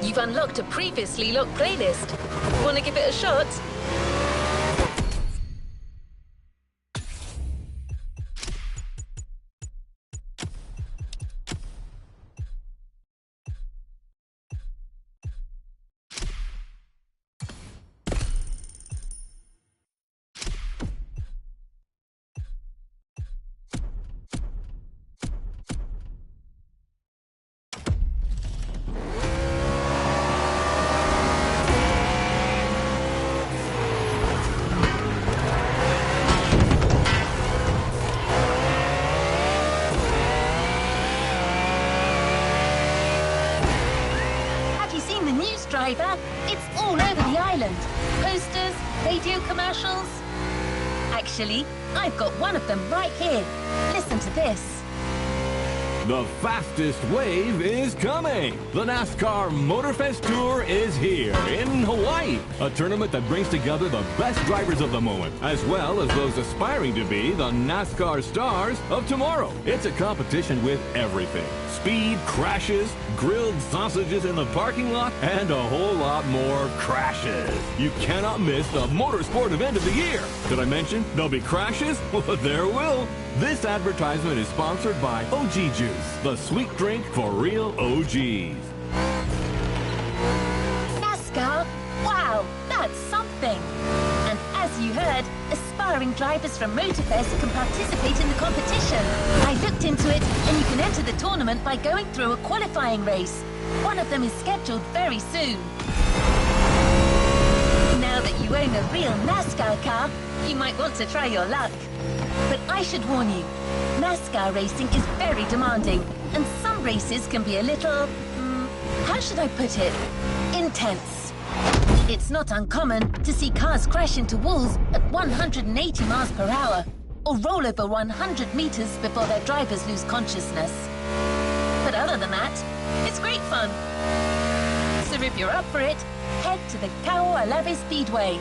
You've unlocked a previously locked playlist. Want to give it a shot? Driver, it's all over the island. Posters, radio commercials. Actually, I've got one of them right here. Listen to this. The fastest wave is coming! The NASCAR MOTORFEST Tour is here in Hawaii. A tournament that brings together the best drivers of the moment, as well as those aspiring to be the NASCAR stars of tomorrow. It's a competition with everything. Speed, crashes, grilled sausages in the parking lot, and a whole lot more crashes. You cannot miss the motorsport event of the year. Did I mention there'll be crashes? Well, there will. This advertisement is sponsored by OG Juice, the sweet drink for real OGs. NASCAR? Wow, that's something. And as you heard, aspiring drivers from MOTORFEST can participate in the competition. I looked into it, and you can enter the tournament by going through a qualifying race. One of them is scheduled very soon. Now that you own a real NASCAR car, you might want to try your luck. But I should warn you, NASCAR racing is very demanding, and some races can be a little, how should I put it, intense. It's not uncommon to see cars crash into walls at 180 miles per hour, or roll over 100 meters before their drivers lose consciousness. But other than that, it's great fun. So if you're up for it, head to the Kaualave Speedway.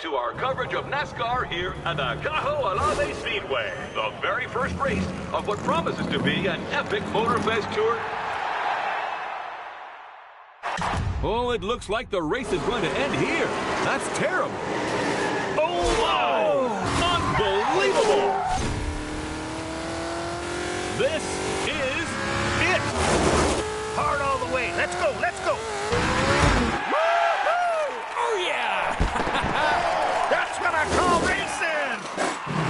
To our coverage of NASCAR here at the Kaualave Speedway, the very first race of what promises to be an epic MOTORFEST tour. Oh, it looks like the race is going to end here. That's terrible. Oh, wow! Unbelievable! This is it! Hard all the way. Let's go, let's go. Oh, yeah! That's what I call racing.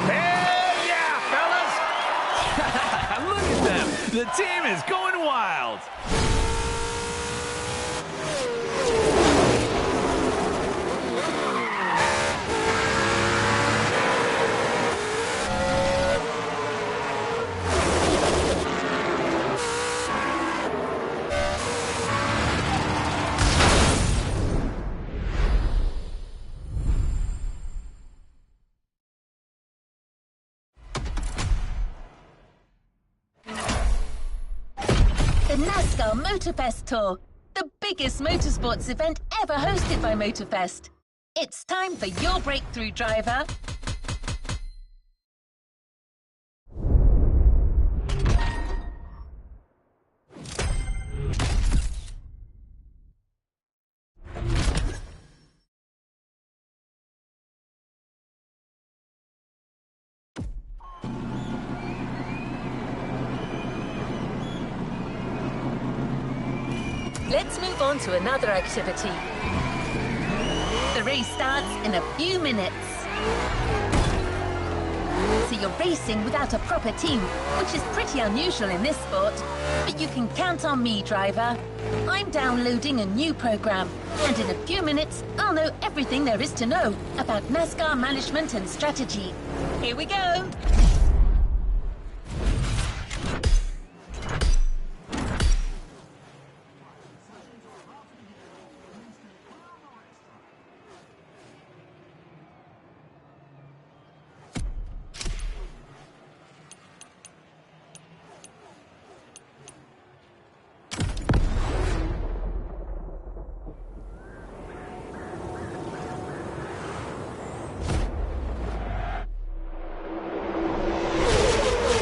Hell yeah, fellas. Look at them! The team is going wild! The NASCAR MOTORFEST Tour, the biggest motorsports event ever hosted by MOTORFEST. It's time for your breakthrough driver. Let's move on to another activity. The race starts in a few minutes. So you're racing without a proper team, which is pretty unusual in this sport. But you can count on me, driver. I'm downloading a new program, and in a few minutes, I'll know everything there is to know about NASCAR management and strategy. Here we go.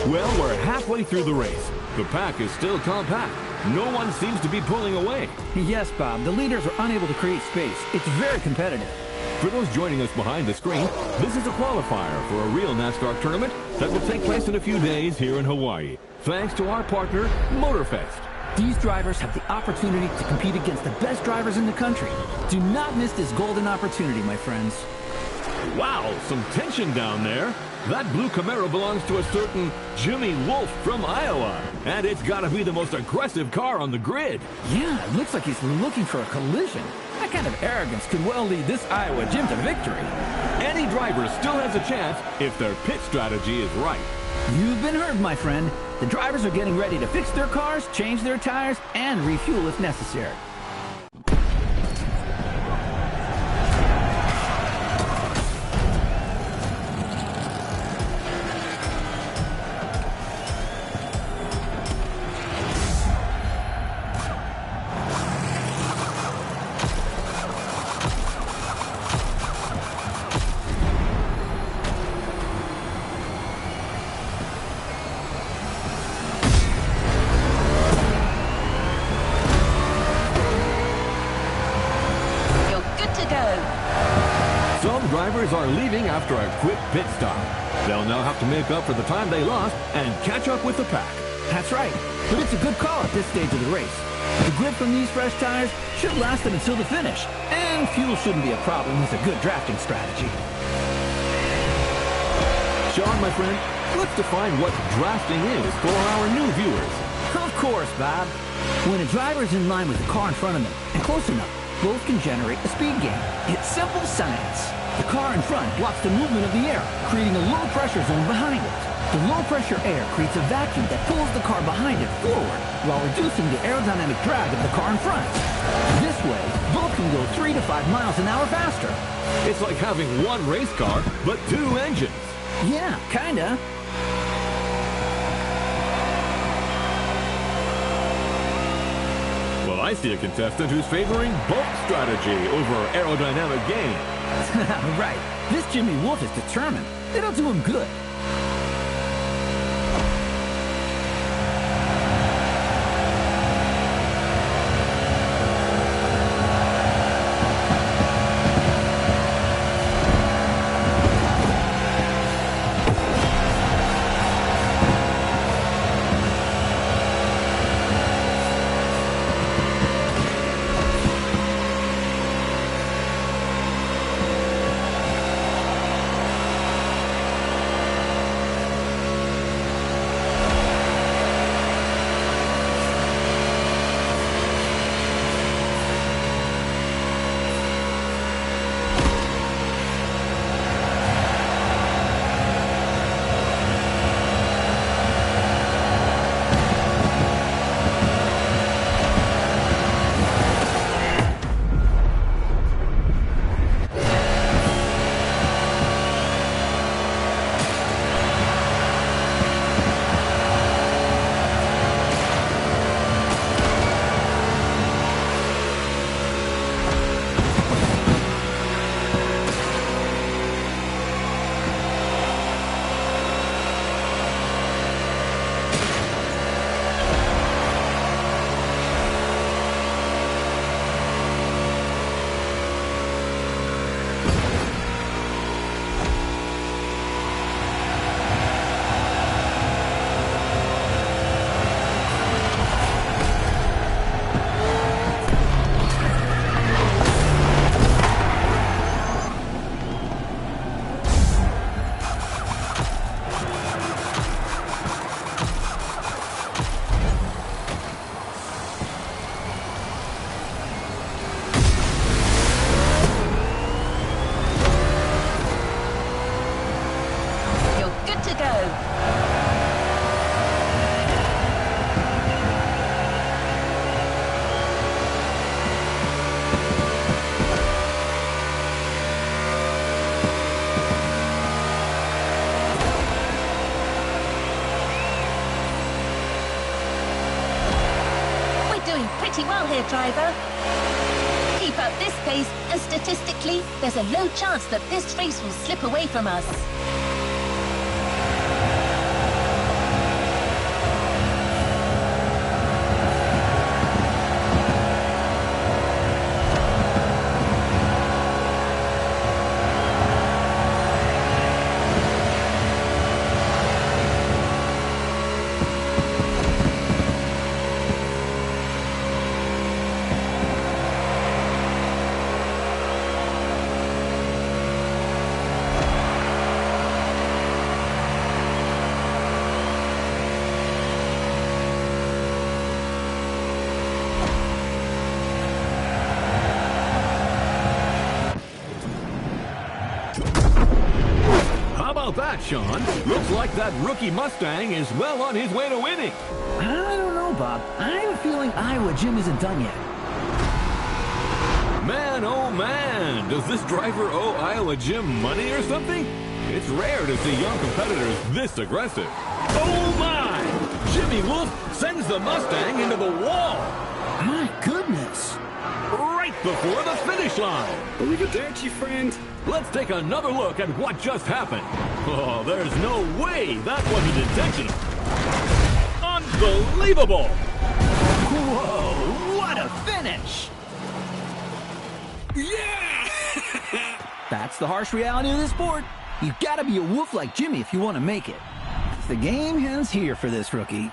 Well, we're halfway through the race. The pack is still compact. No one seems to be pulling away. Yes, Bob. The leaders are unable to create space. It's very competitive. For those joining us behind the screen, this is a qualifier for a real NASCAR tournament that will take place in a few days here in Hawaii, thanks to our partner, MOTORFEST. These drivers have the opportunity to compete against the best drivers in the country. Do not miss this golden opportunity, my friends. Wow, some tension down there. That blue Camaro belongs to a certain Jimmy Wolf from Iowa, and it's got to be the most aggressive car on the grid. Yeah, it looks like he's looking for a collision. That kind of arrogance could well lead this Iowa Jim to victory. Any driver still has a chance if their pit strategy is right. You've been heard, my friend. The drivers are getting ready to fix their cars, change their tires, and refuel if necessary. Some drivers are leaving after a quick pit stop. They'll now have to make up for the time they lost and catch up with the pack. That's right, but it's a good call at this stage of the race. The grip from these fresh tires should last them until the finish, and fuel shouldn't be a problem with a good drafting strategy. Sean, my friend, let's define what drafting is for our new viewers. Of course, Bob. When a driver is in line with the car in front of them and close enough, both can generate a speed gain. It's simple science. The car in front blocks the movement of the air, creating a low-pressure zone behind it. The low-pressure air creates a vacuum that pulls the car behind it forward, while reducing the aerodynamic drag of the car in front. This way, both can go 3 to 5 miles an hour faster. It's like having one race car, but 2 engines. Yeah, kinda. Well, I see a contestant who's favoring bulk strategy over aerodynamic gain. Right. This Jimmy Wolf is determined. It'll do him good. here, driver. Keep up this pace, and statistically, there's a low chance that this race will slip away from us. About that, Sean. Looks like that rookie Mustang is well on his way to winning. I don't know, Bob. I have a feeling Iowa Jim isn't done yet. Man, oh man, does this driver owe Iowa Jim money or something? It's rare to see young competitors this aggressive. Oh my! Jimmy Wolf sends the Mustang into the wall. My goodness. Right before the finish line. Believe it there, Chief Friend. Let's take another look at what just happened. Oh, there's no way that wasn't intentional. Unbelievable! Whoa, what a finish! Yeah! That's the harsh reality of the sport. You gotta be a wolf like Jimmy if you want to make it. The game ends here for this rookie.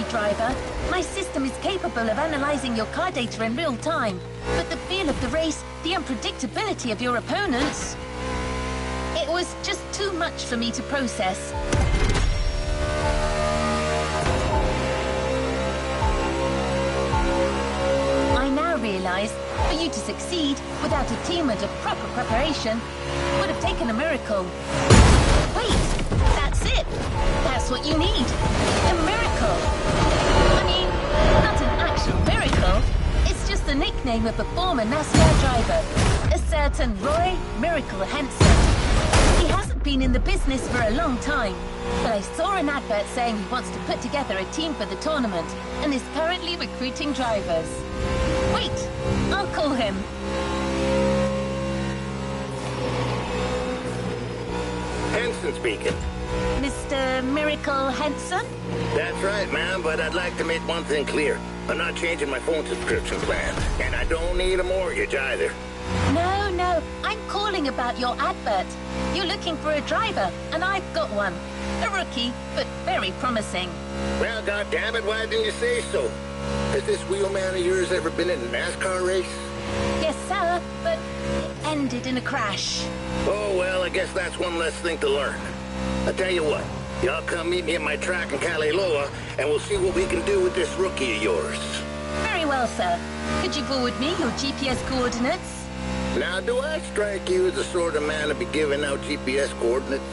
Driver. My system is capable of analyzing your car data in real time, but the feel of the race, the unpredictability of your opponents, it was just too much for me to process. I now realize, for you to succeed without a team and a proper preparation would have taken a miracle. Wait, that's it. That's what you need. A miracle. I mean, not an actual miracle. It's just the nickname of a former NASCAR driver, a certain Roy Miracle Henson. He hasn't been in the business for a long time, but I saw an advert saying he wants to put together a team for the tournament and is currently recruiting drivers. Wait, I'll call him. Henson speaking. Mr. Miracle Henson? That's right, ma'am, but I'd like to make one thing clear. I'm not changing my phone subscription plan, and I don't need a mortgage either. No, I'm calling about your advert. You're looking for a driver, and I've got one. A rookie, but very promising. Well, goddammit, why didn't you say so? Has this wheelman of yours ever been in a NASCAR race? Yes, sir, but it ended in a crash. Oh, well, I guess that's one less thing to learn. I'll tell you what, y'all come meet me at my track in Kaliloa, and we'll see what we can do with this rookie of yours. Very well, sir. Could you forward me your GPS coordinates? Now, do I strike you as the sort of man to be giving out GPS coordinates?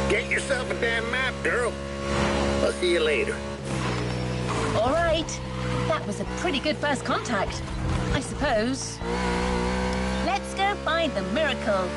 Get yourself a damn map, girl. I'll see you later. All right. That was a pretty good first contact, I suppose. Let's go find the miracle.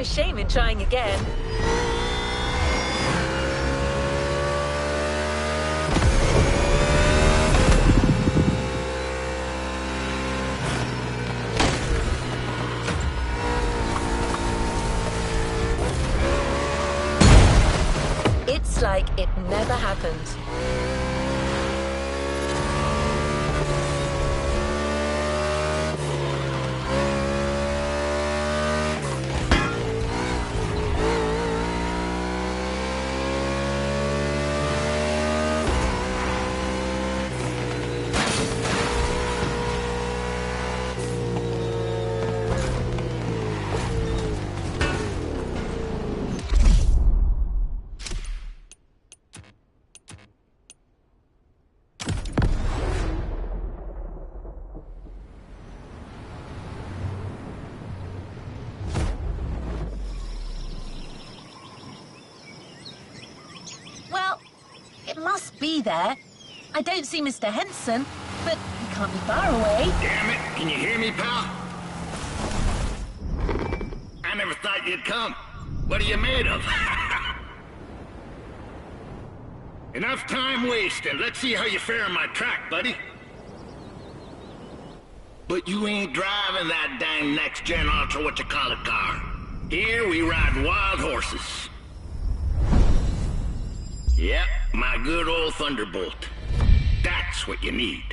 no shame in trying again. It's like it never happened. It must be there. I don't see Mr. Henson, but he can't be far away. Damn it, can you hear me, pal? I never thought you'd come. What are you made of? Enough time wasted. Let's see how you fare on my track, buddy. But you ain't driving that dang next-gen ultra-what-you-call-it car. Here we ride wild horses. Yep, my good old Thunderbolt. That's what you need.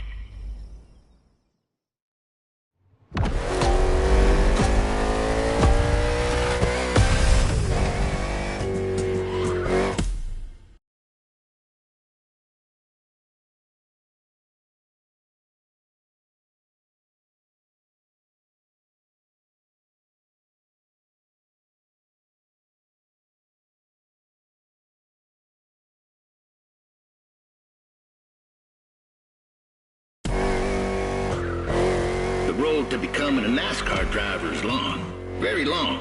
The road to becoming a NASCAR driver is long. Very long.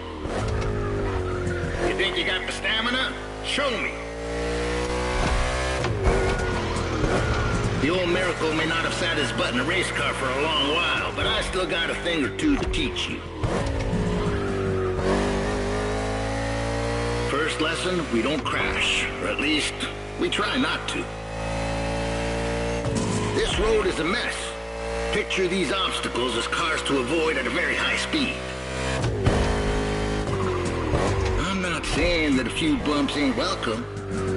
You think you got the stamina? Show me. The old Miracle may not have sat his butt in a race car for a long while, but I still got a thing or two to teach you. First lesson, we don't crash. Or at least, we try not to. This road is a mess. Picture these obstacles as cars to avoid at a very high speed. I'm not saying that a few bumps ain't welcome.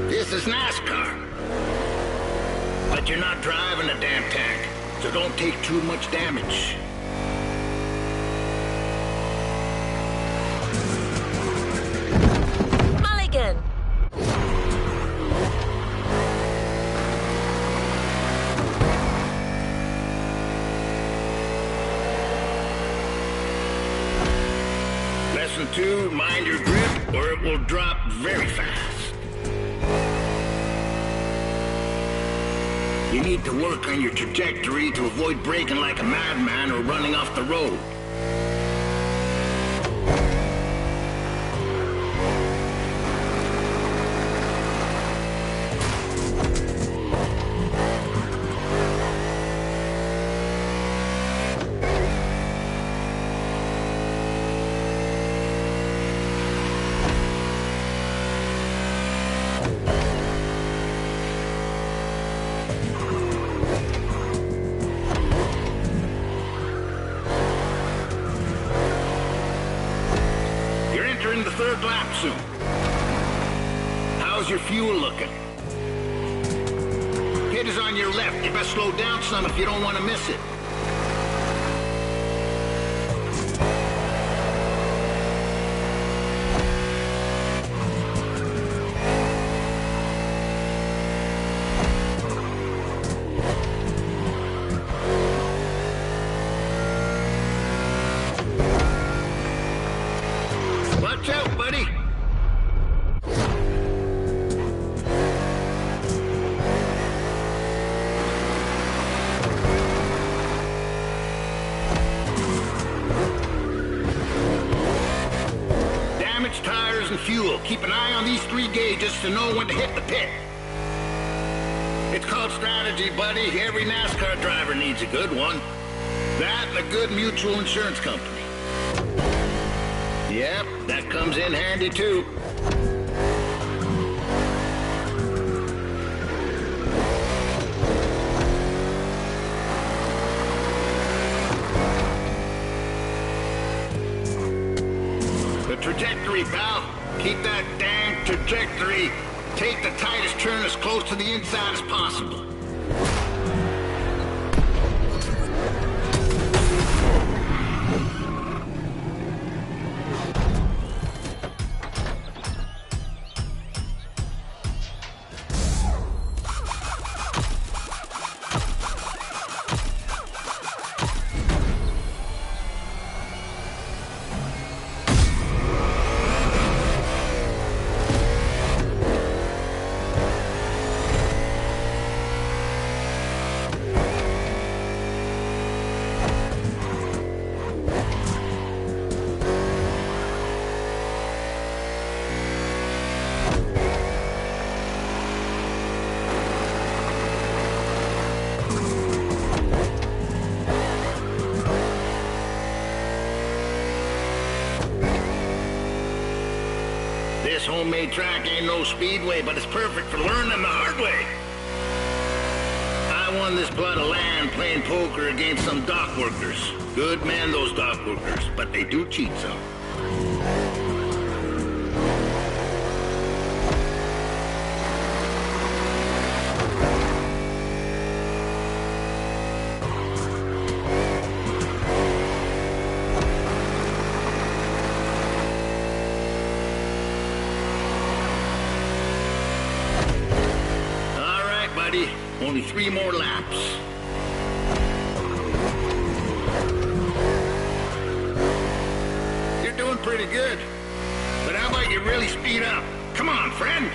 This is NASCAR. But you're not driving a damn tank, so don't take too much damage. Mulligan! Lesson 2, mind your grip or it will drop very fast. You need to work on your trajectory to avoid braking like a madman or running off the road. Entering the third lap soon. How's your fuel looking? Pit is on your left. You best slow down some if you don't want to miss it. Watch out, buddy! Damaged tires and fuel. Keep an eye on these 3 gauges to know when to hit the pit. It's called strategy, buddy. Every NASCAR driver needs a good one. That and a good mutual insurance company. Yep, that comes in handy too. The trajectory, pal. Keep that dang trajectory. Take the tightest turn as close to the inside as possible. This homemade track ain't no speedway, but it's perfect for learning the hard way. I won this plot of land playing poker against some dock workers. Good men, those dock workers, but they do cheat some. Only 3 more laps. You're doing pretty good. But how about you really speed up? Come on, friend.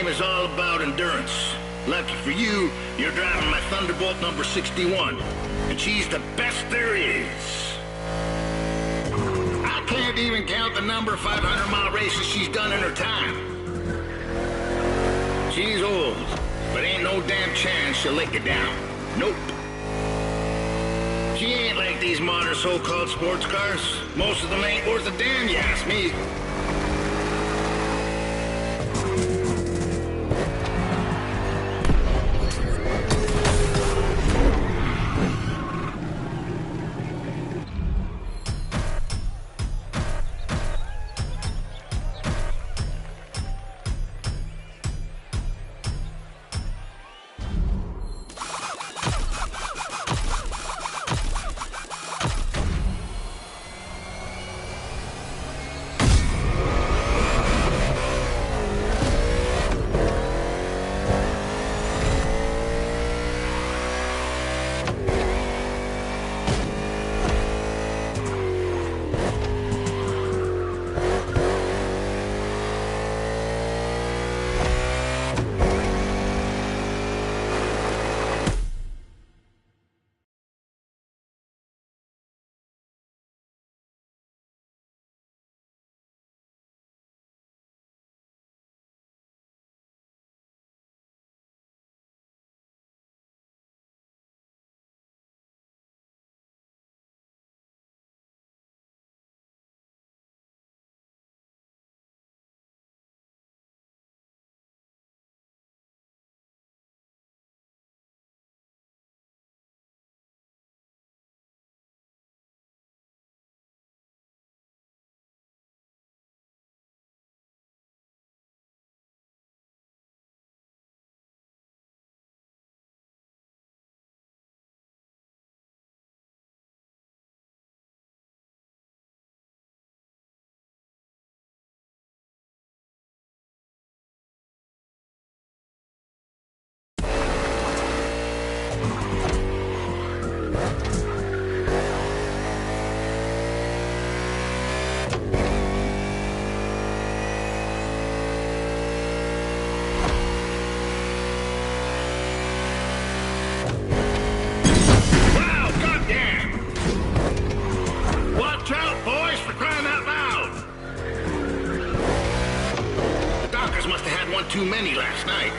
Is all about endurance. Lucky for you, you're driving my Thunderbolt number 61, and she's the best there is. I can't even count the number of 500-mile races she's done in her time. She's old, but ain't no damn chance she'll let you down. Nope. She ain't like these modern so-called sports cars. Most of them ain't worth a damn, you ask me. one too many last night.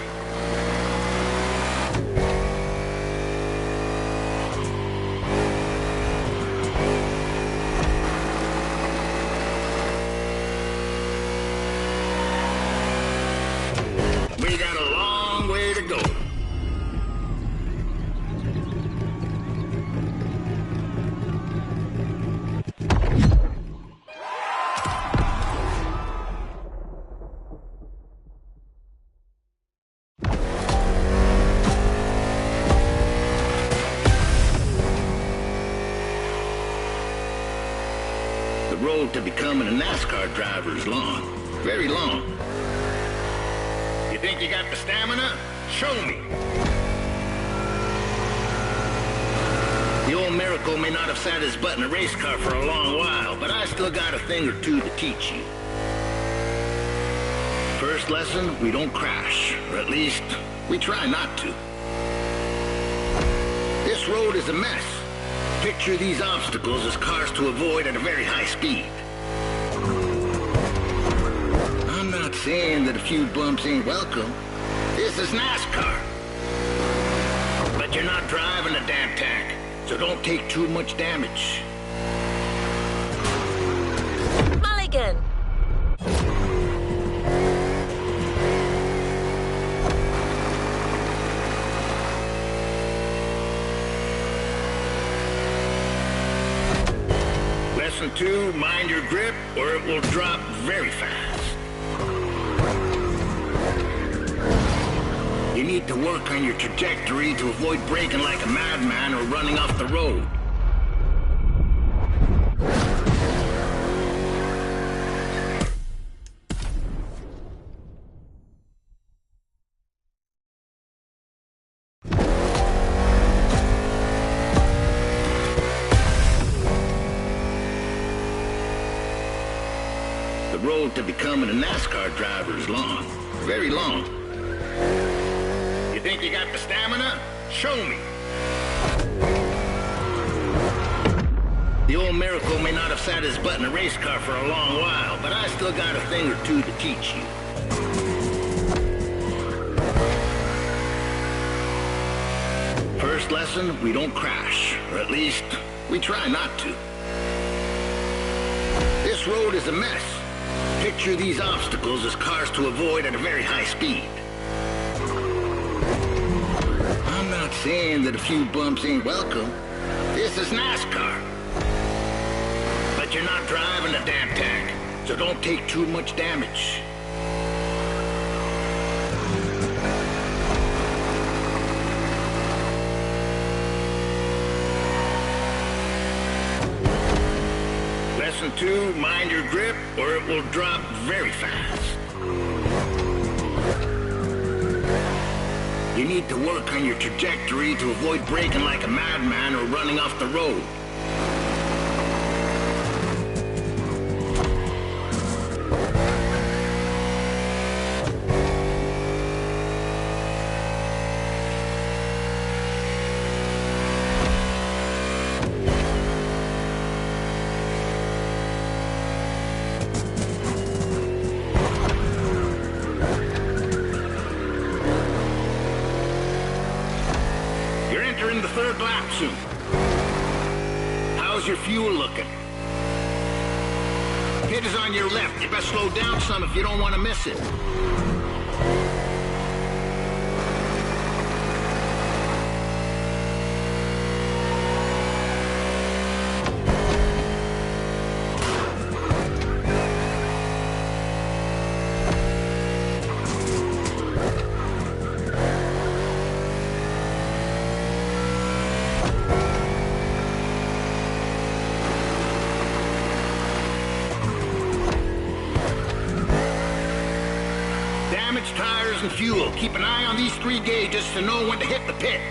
We got a long way to go. The road to becoming a NASCAR driver is long, very long. You think you got the stamina? Show me. The old Miracle may not have sat his butt in a race car for a long while, but I still got a thing or two to teach you. First lesson, we don't crash, or at least, we try not to. This road is a mess. Picture these obstacles as cars to avoid at a very high speed. I'm not saying that a few bumps ain't welcome. This is NASCAR. But you're not driving a damn tank, so don't take too much damage. Mulligan! Lesson 2, mind your grip or it will drop very fast. You need to work on your trajectory to avoid braking like a madman or running off the road. The road to becoming a NASCAR driver is long, very long. You think you got the stamina? Show me. The old Miracle may not have sat his butt in a race car for a long while, but I still got a thing or two to teach you. First lesson, we don't crash, or at least, we try not to. This road is a mess. Picture these obstacles as cars to avoid at a very high speed. I'm not saying that a few bumps ain't welcome. This is NASCAR. But you're not driving a damn tank, so don't take too much damage. Lesson 2, mind your grip or it will drop very fast. You need to work on your trajectory to avoid braking like a madman or running off the road. In the third lap soon. How's your fuel looking? Pit is on your left. You best slow down some if you don't want to miss it. Damaged tires and fuel. Keep an eye on these 3 gauges to know when to hit the pit.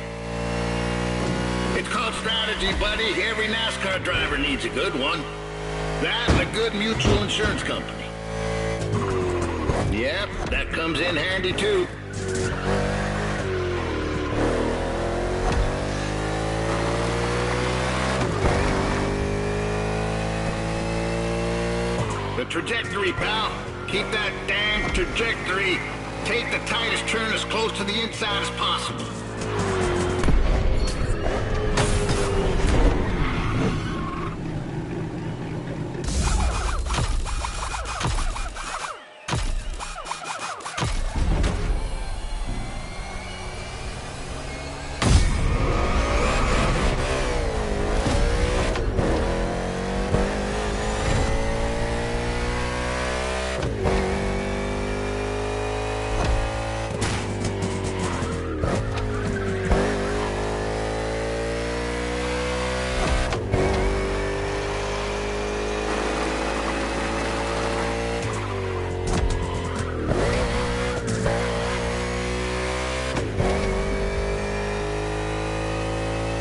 It's called strategy, buddy. Every NASCAR driver needs a good one. That and a good mutual insurance company. Yep, that comes in handy too. The trajectory, pal. Keep that damn trajectory Take the tightest turn as close to the inside as possible.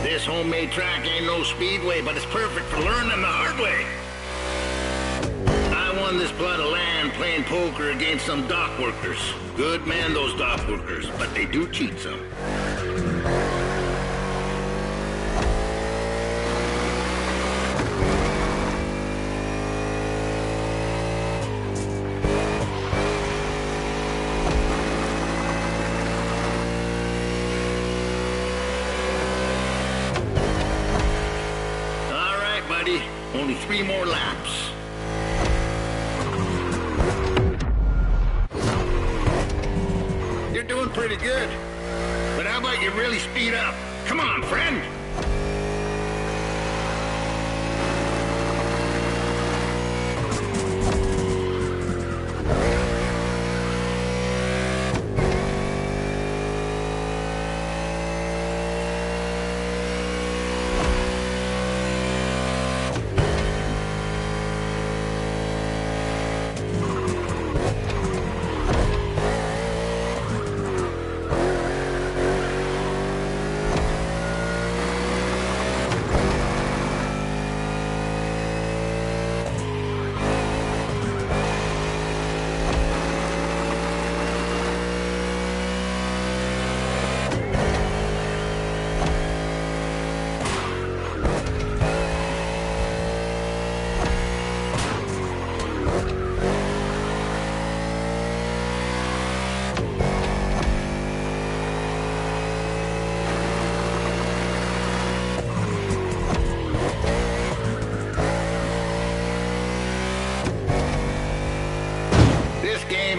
This homemade track ain't no speedway, but it's perfect for learning the hard way. I won this plot of land playing poker against some dock workers. Good men, those dock workers, but they do cheat some. Only 3 more laps. You're doing pretty good. But how about you really speed up? Come on, friend.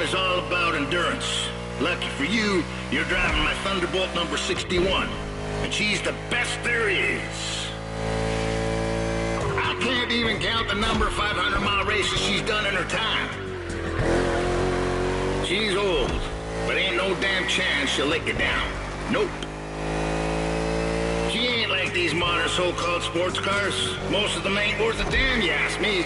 Is all about endurance. Lucky for you, you're driving my Thunderbolt number 61, and she's the best there is. I can't even count the number of 500-mile races she's done in her time. She's old, but ain't no damn chance she'll let you down. Nope. She ain't like these modern so-called sports cars. Most of them ain't worth a damn, you ask me.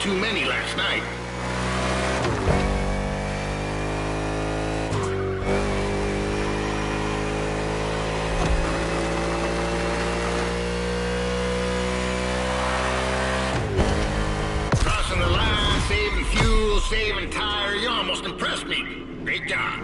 Too many last night. Crossing the line, saving fuel, saving tire. You almost impressed me. Great job.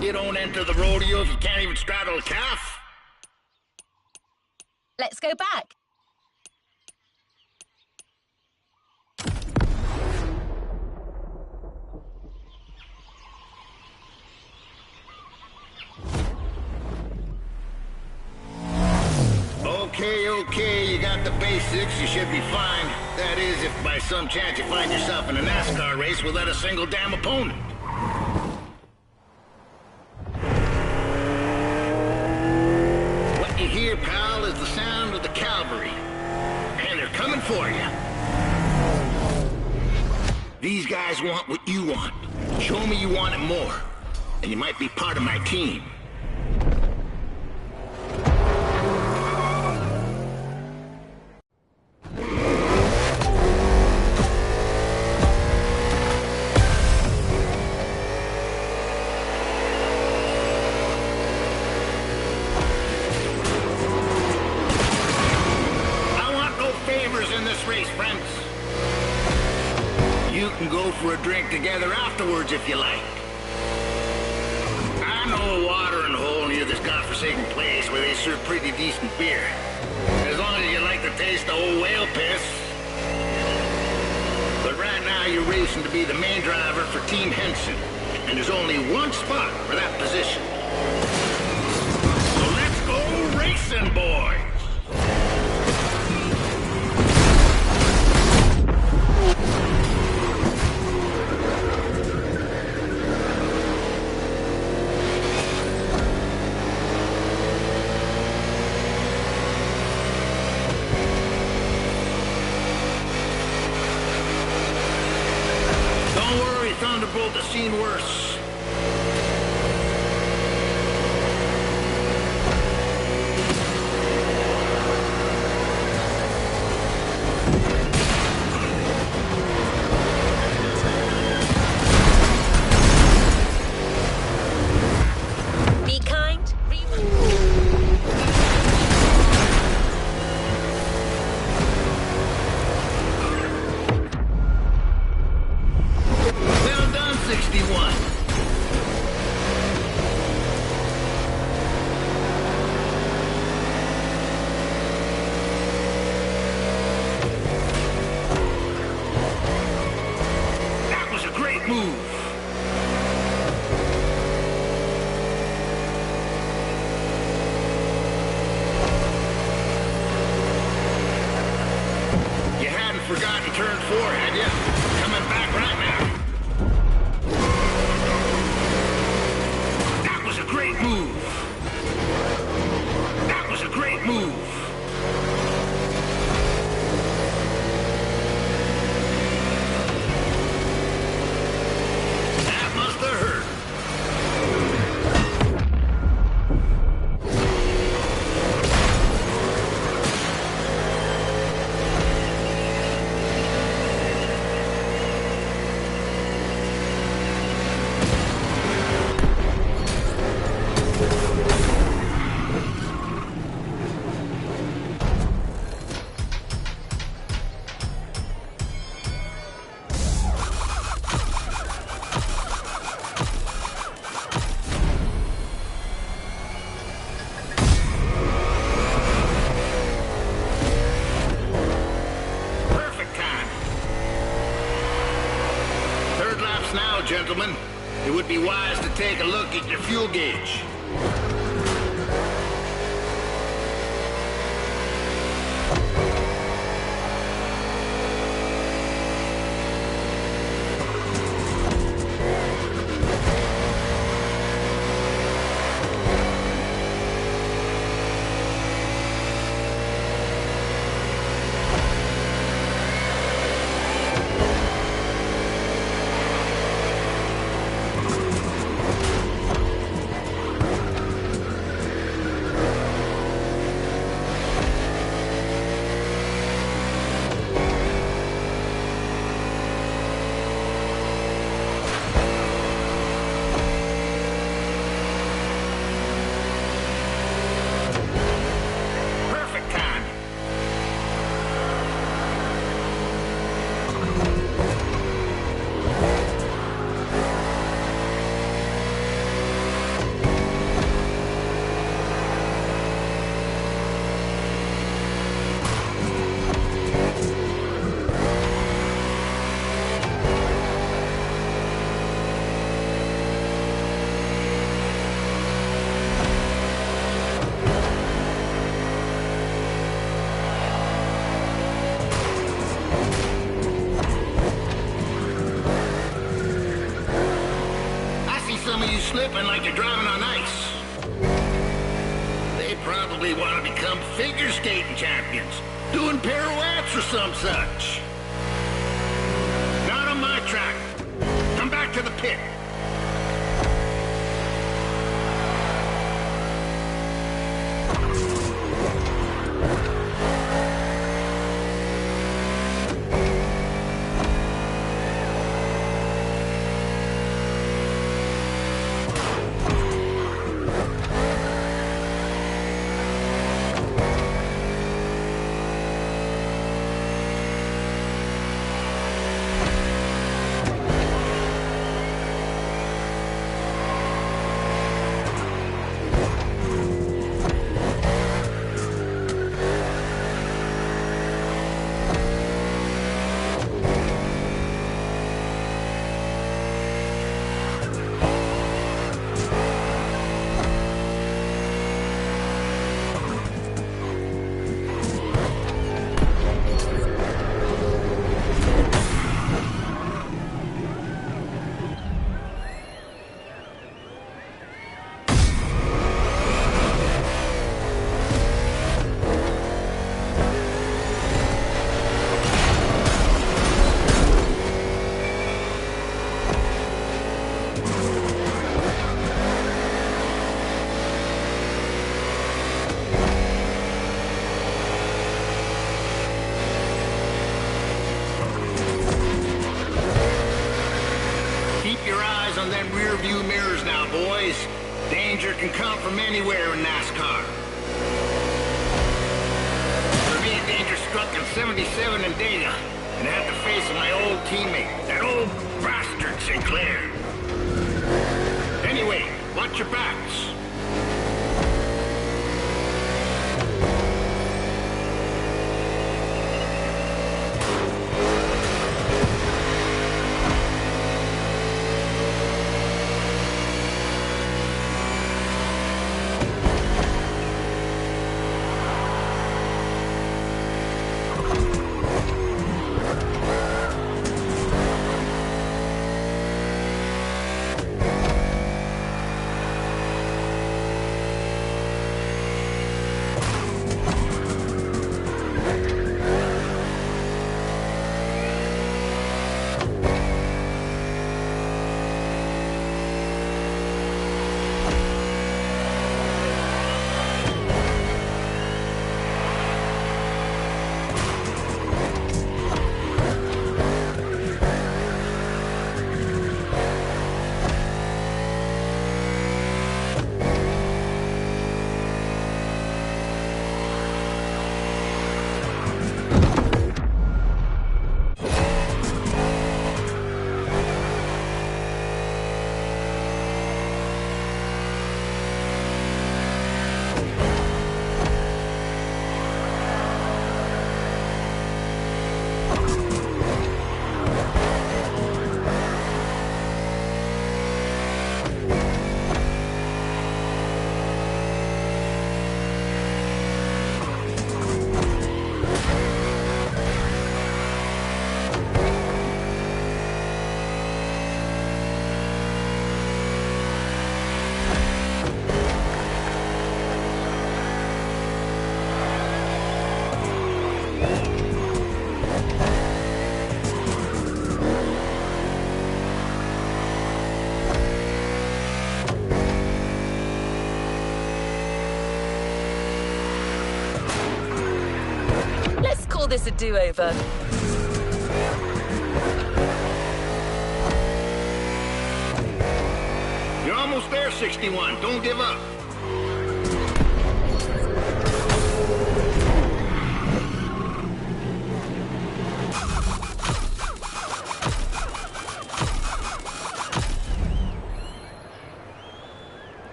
You don't enter the rodeo if you can't even straddle a calf. Let's go back. Okay, you got the basics, you should be fine. That is, if by some chance you find yourself in a NASCAR race without a single damn opponent. What you hear, pal, is the sound of the cavalry. And they're coming for you. These guys want what you want. Show me you want it more, and you might be part of my team. You can go for a drink together afterwards if you like. I know a watering hole near this godforsaken place where they serve pretty decent beer. As long as you like the taste of old whale piss. But right now you're racing to be the main driver for Team Henson. And there's only one spot for that position. So let's go racing, boys! Thunderbolt has seen worse. Be kind. Well done, 61. That was a great move. You hadn't forgotten turn 4, had you? Coming back right now. That was a great move. That was a great move. That must have hurt. Now, gentlemen, it would be wise to take a look at your fuel gauge. slipping like they're driving on ice. They probably want to become figure skating champions, doing pirouettes or some such. Not on my track. Come back to the pit. On them rear view mirrors now, boys. Danger can come from anywhere in NASCAR. For me, danger struck in 77 in Dana, and I had to face my old teammate, that old bastard Sinclair. Anyway, watch your backs. This a do-over. You're almost there, 61. Don't give up.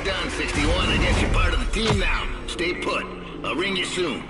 done, 61. I guess you're part of the team now. Stay put. I'll ring you soon.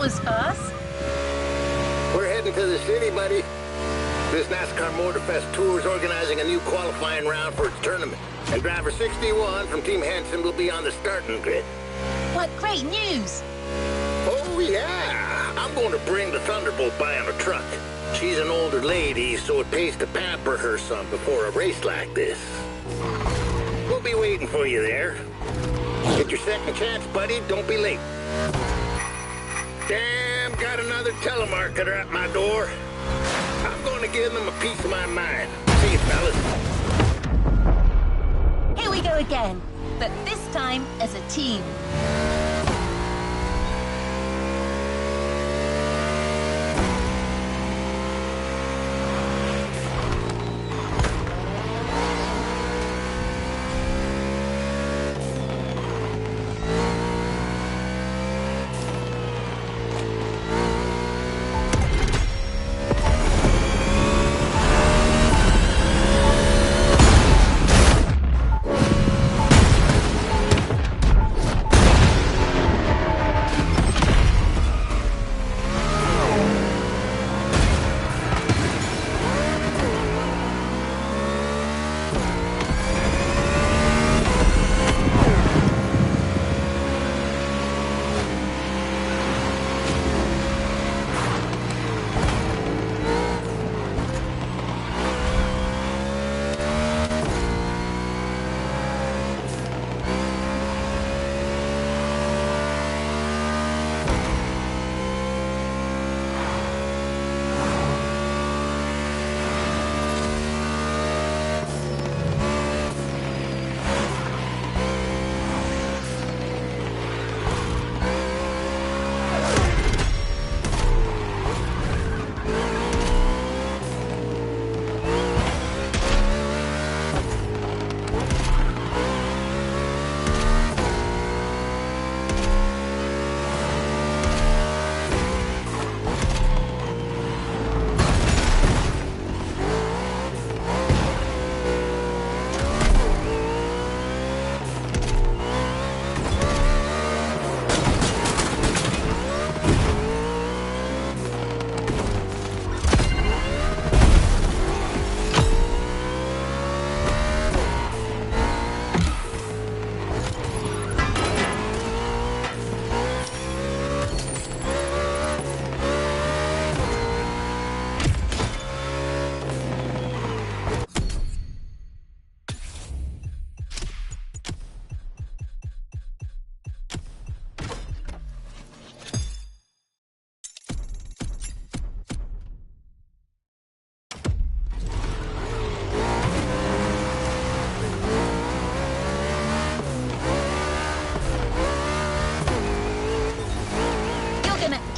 Was fast. We're heading to the city, buddy. This NASCAR MOTORFEST Tour is organizing a new qualifying round for its tournament. And driver 61 from Team Henson will be on the starting grid. What great news! Oh, yeah. I'm going to bring the Thunderbolt by on a truck. She's an older lady, so it pays to pamper her some before a race like this. We'll be waiting for you there. Get your second chance, buddy. Don't be late. Damn, got another telemarketer at my door. I'm going to give them a piece of my mind. See you, fellas. Here we go again, but this time as a team.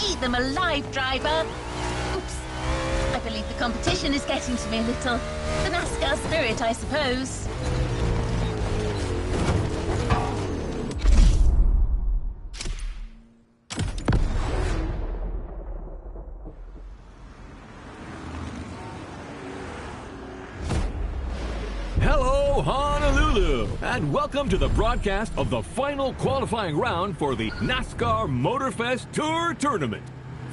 Eat them alive, driver. Oops. I believe the competition is getting to me a little. The NASCAR spirit, I suppose. Hello, Honolulu, and welcome to the broadcast of the final qualifying round for the NASCAR MOTORFEST Tour Tournament.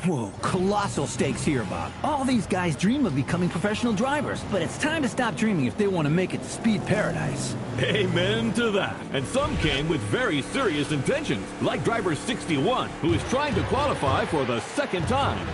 Whoa, colossal stakes here, Bob. All these guys dream of becoming professional drivers, but it's time to stop dreaming if they want to make it to Speed Paradise. Amen to that. And some came with very serious intentions, like driver 61, who is trying to qualify for the second time.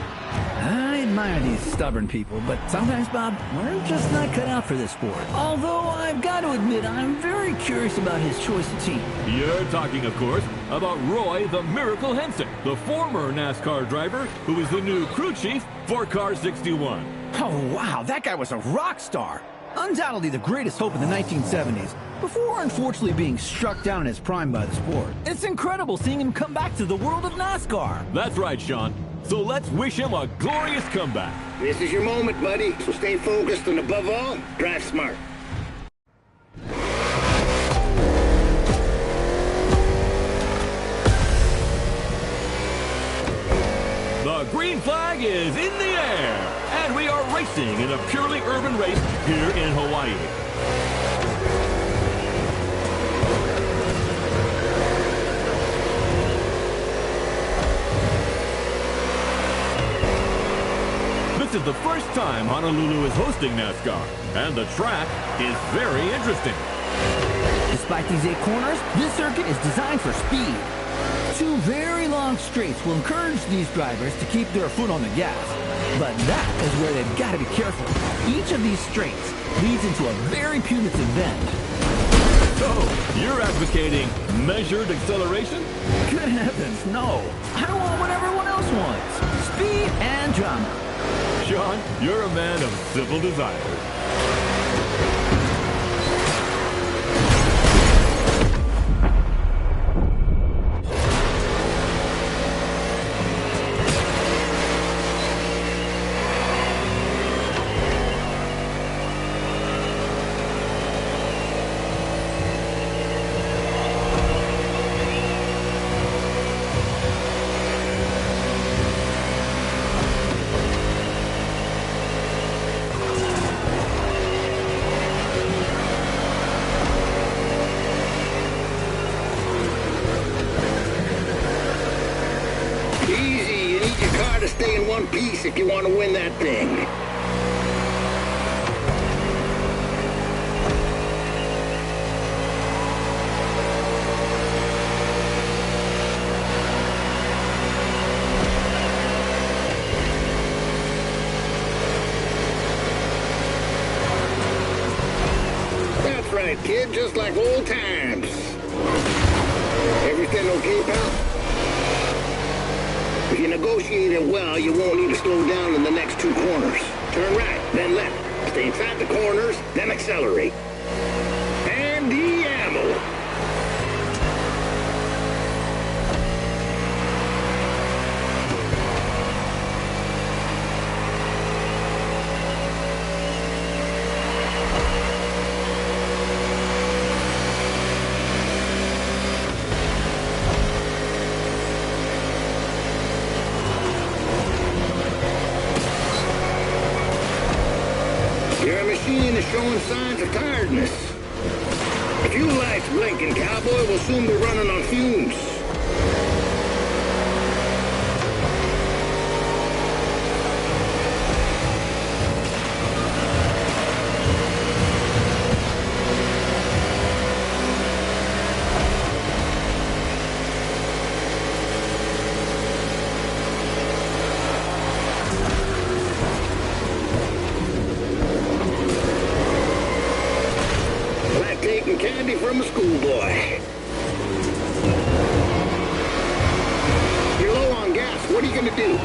I admire these stubborn people, but sometimes, Bob, we're just not cut out for this sport. Although I've got to admit, I'm very curious about his choice of team. You're talking, of course, about Roy the Miracle Henson, the former NASCAR driver who is the new crew chief for Car 61. Oh, wow, that guy was a rock star. Undoubtedly the greatest hope in the 1970s, before unfortunately being struck down in his prime by the sport. It's incredible seeing him come back to the world of NASCAR. That's right, Sean. So let's wish him a glorious comeback. This is your moment, buddy. So stay focused and above all, drive smart. The green flag is in the air, and we are racing in a purely urban race here in Hawaii. This is the first time Honolulu is hosting NASCAR, and the track is very interesting. Despite these 8 corners, this circuit is designed for speed. 2 very long straights will encourage these drivers to keep their foot on the gas. But that is where they've got to be careful. Each of these straights leads into a very punitive bend. So, you're advocating measured acceleration? Good heavens, no. I want what everyone else wants. Speed and drama. Sean, you're a man of simple desires. Stay in one piece if you want to win that thing. That's right, kid, just like old times. Everything okay, pal? If you negotiate it well, you won't need to slow down in the next 2 corners. Turn right, then left. Stay inside the corners, then accelerate. And de-ammo. Your machine is showing signs of tiredness. The fuel lights blinking, cowboy. Will soon be running on fumes. Taking candy from a schoolboy. You're low on gas. What are you going to do?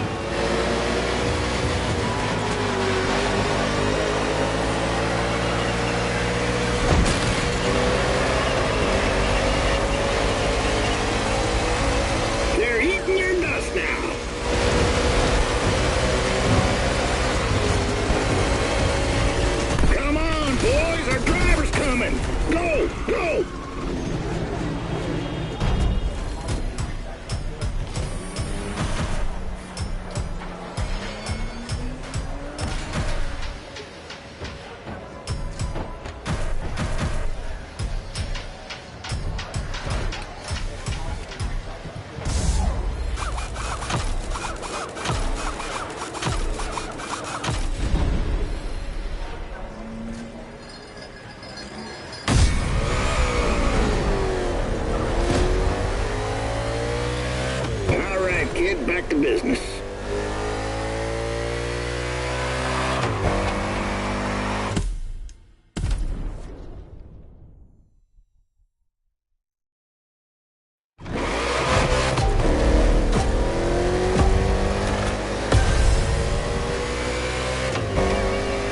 They're eating your dust now. get back to business.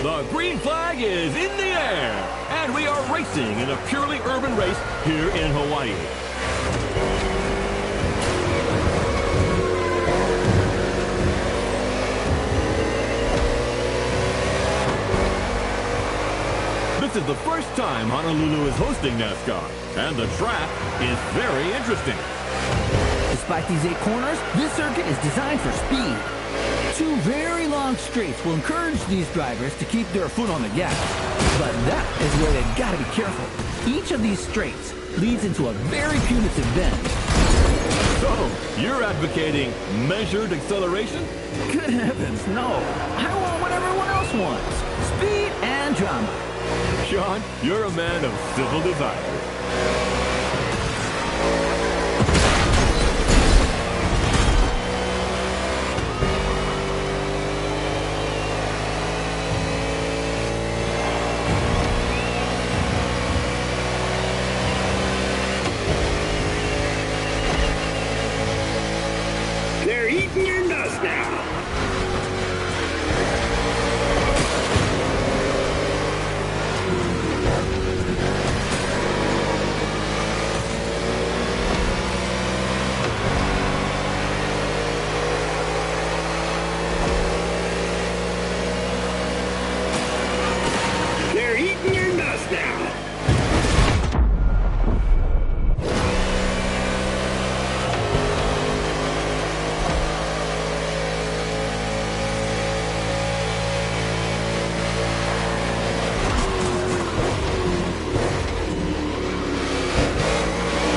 The green flag is in the air, and we are racing in a purely urban race here in Hawaii. This is the first time Honolulu is hosting NASCAR, and the track is very interesting. Despite these 8 corners, this circuit is designed for speed. 2 very long straights will encourage these drivers to keep their foot on the gas. But that is where they've got to be careful. Each of these straights leads into a very punitive bend. So, you're advocating measured acceleration? Good heavens, no. I want what everyone else wants. Speed and drama. Sean, you're a man of civil desires. They're eating your dust now. They're eating your dust now.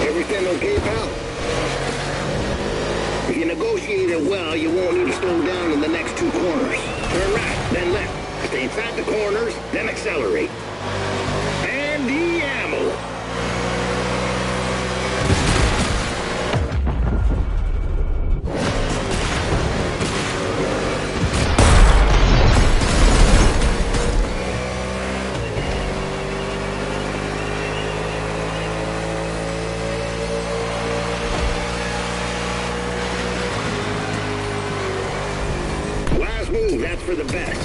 Everything okay, pal? If you negotiate it well, you won't need to slow down in the next 2 corners. Turn right, then left. Stay inside the corners, then accelerate. And de-ammo. Last move, that's for the best.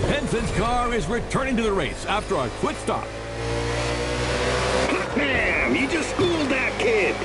Henson's car is returning to the race after a quick stop. Damn, you just schooled that kid.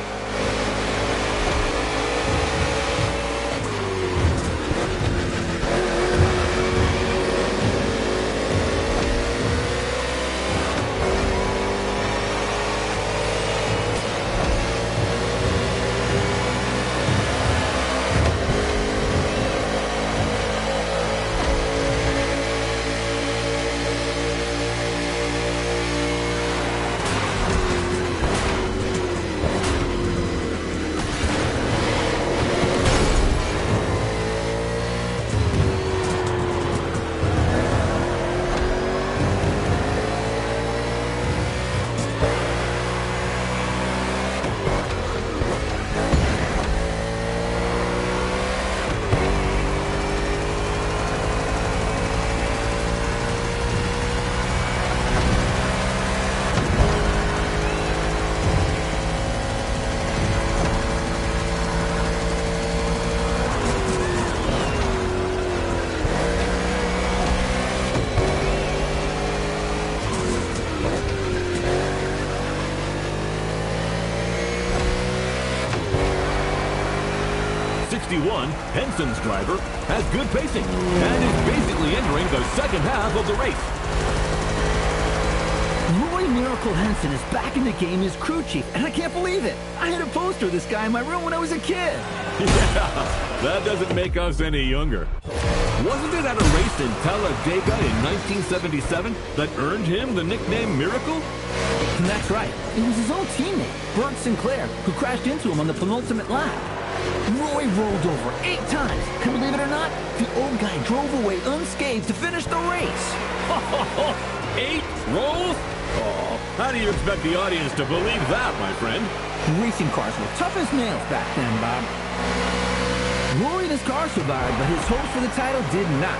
Henson's driver has good pacing and is basically entering the second half of the race. Roy Miracle Henson is back in the game as crew chief, and I can't believe it. I had a poster of this guy in my room when I was a kid. Yeah, that doesn't make us any younger. Wasn't it at a race in Talladega in 1977 that earned him the nickname Miracle? That's right. It was his own teammate, Bert Sinclair, who crashed into him on the penultimate lap. Roy rolled over 8 times, and believe it or not, the old guy drove away unscathed to finish the race. 8 rolls? Oh, how do you expect the audience to believe that, my friend? Racing cars were tough as nails back then, Bob. Roy and his car survived, but his hopes for the title did not.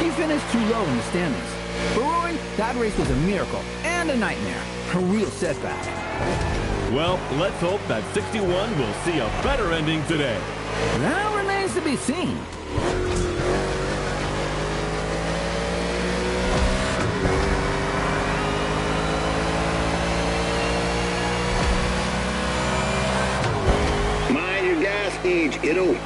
He finished too low in the standings. For Roy, that race was a miracle and a nightmare. A real setback. Well, let's hope that 61 will see a better ending today. That remains to be seen. Mind your gas gauge, kiddo.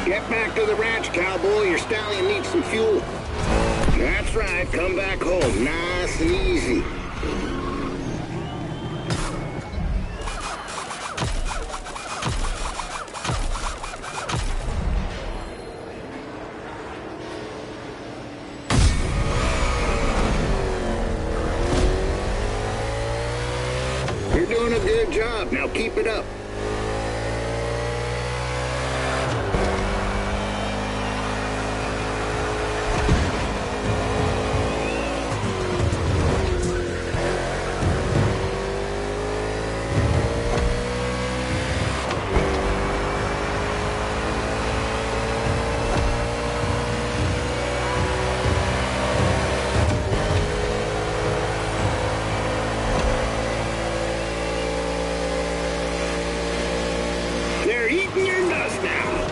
Get back to the ranch, cowboy. Your stallion needs some fuel. That's right. Come back home. Nice and easy. You're doing a good job. Now keep it up. They're eating your dust now.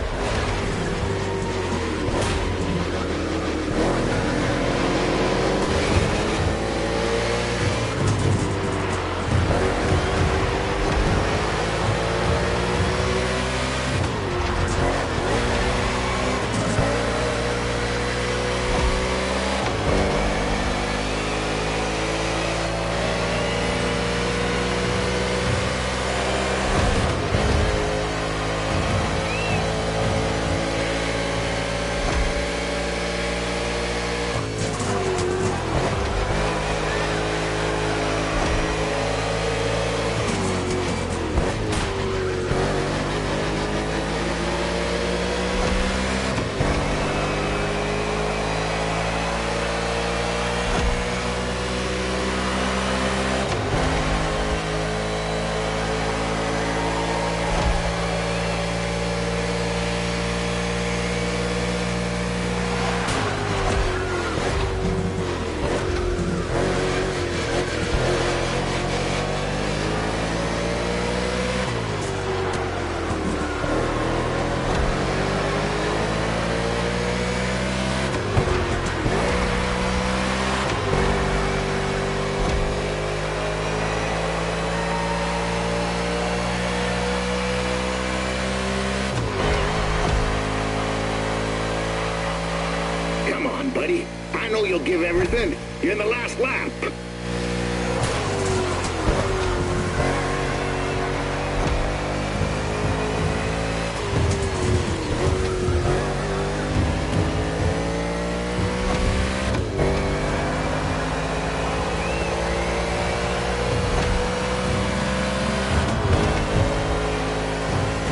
Come on, buddy. I know you'll give everything. You're in the last lap.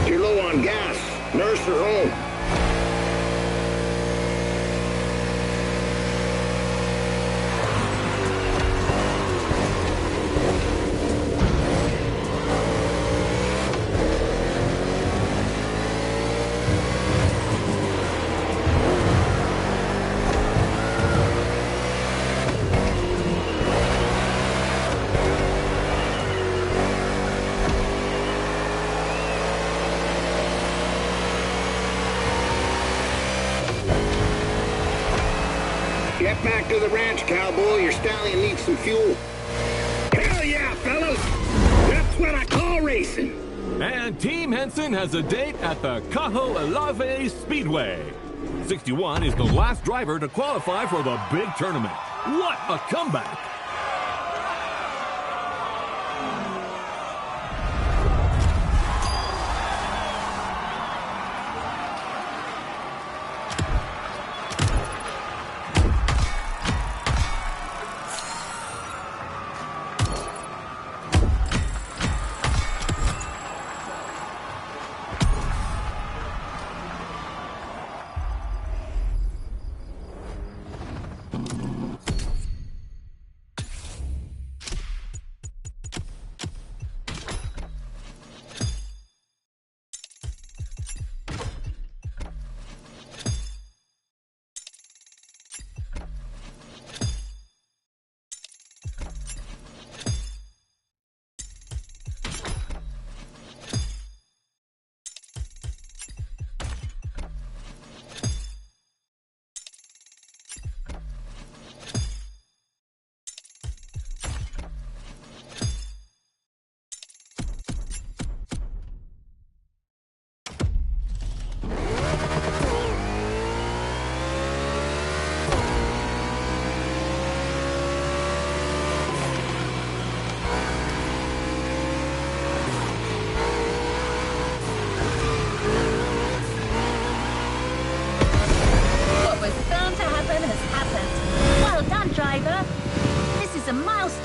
You're low on gas. Nurse her home. Get back to the ranch, cowboy. Your stallion needs some fuel. Hell yeah, fellas! That's what I call racing. And Team Henson has a date at the Cajo Alave Speedway. 61 is the last driver to qualify for the big tournament. What a comeback!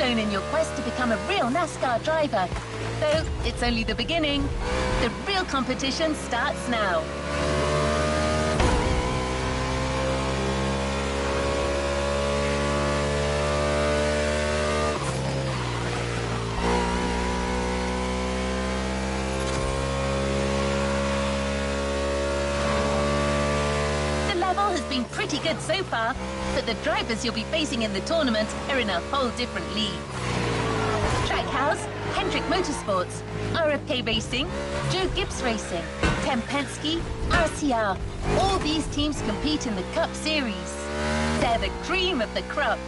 In your quest to become a real NASCAR driver. Though it's only the beginning. The real competition starts now. The level has been pretty good so far, but the drivers you'll be facing in the tournament are in a whole different league. Trackhouse, Hendrick Motorsports, RFK Racing, Joe Gibbs Racing, Tim Penske, RCR. All these teams compete in the Cup Series. They're the cream of the crop.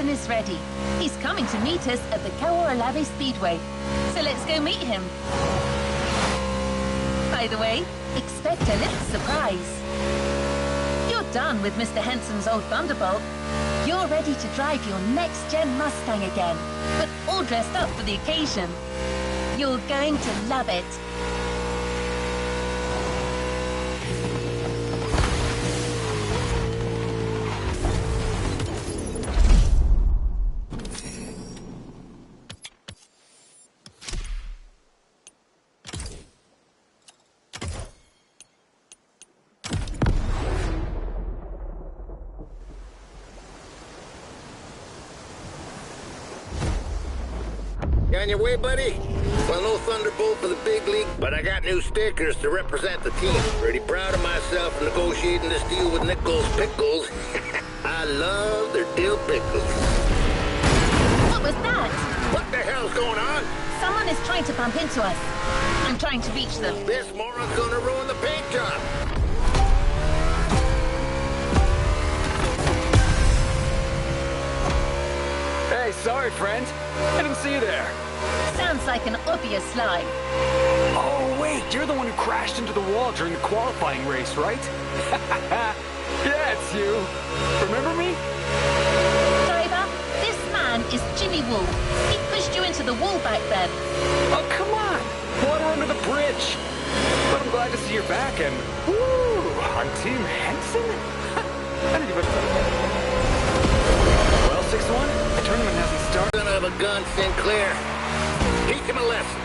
Is ready. He's coming to meet us at the Cajo Alave Speedway. So let's go meet him. By the way, expect a little surprise. You're done with Mr. Henson's old Thunderbolt. You're ready to drive your next-gen Mustang again, but all dressed up for the occasion. You're going to love it. On your way, buddy? Well, no Thunderbolt for the big league, but I got new stickers to represent the team. Pretty proud of myself for negotiating this deal with Nichols Pickles. I love their dill pickles. What was that? What the hell's going on? Someone is trying to bump into us. I'm trying to reach them. This moron's gonna ruin the paint job. Hey, sorry, friend. I didn't see you there. Sounds like an obvious lie. Oh, wait, you're the one who crashed into the wall during the qualifying race, right? Yeah, it's you. Remember me? Driver, this man is Jimmy Wall. He pushed you into the wall back then. Oh, come on. Water under the bridge. But I'm glad to see you're back and, woo, on Team Henson? of a gun, Sinclair. Teach him a lesson.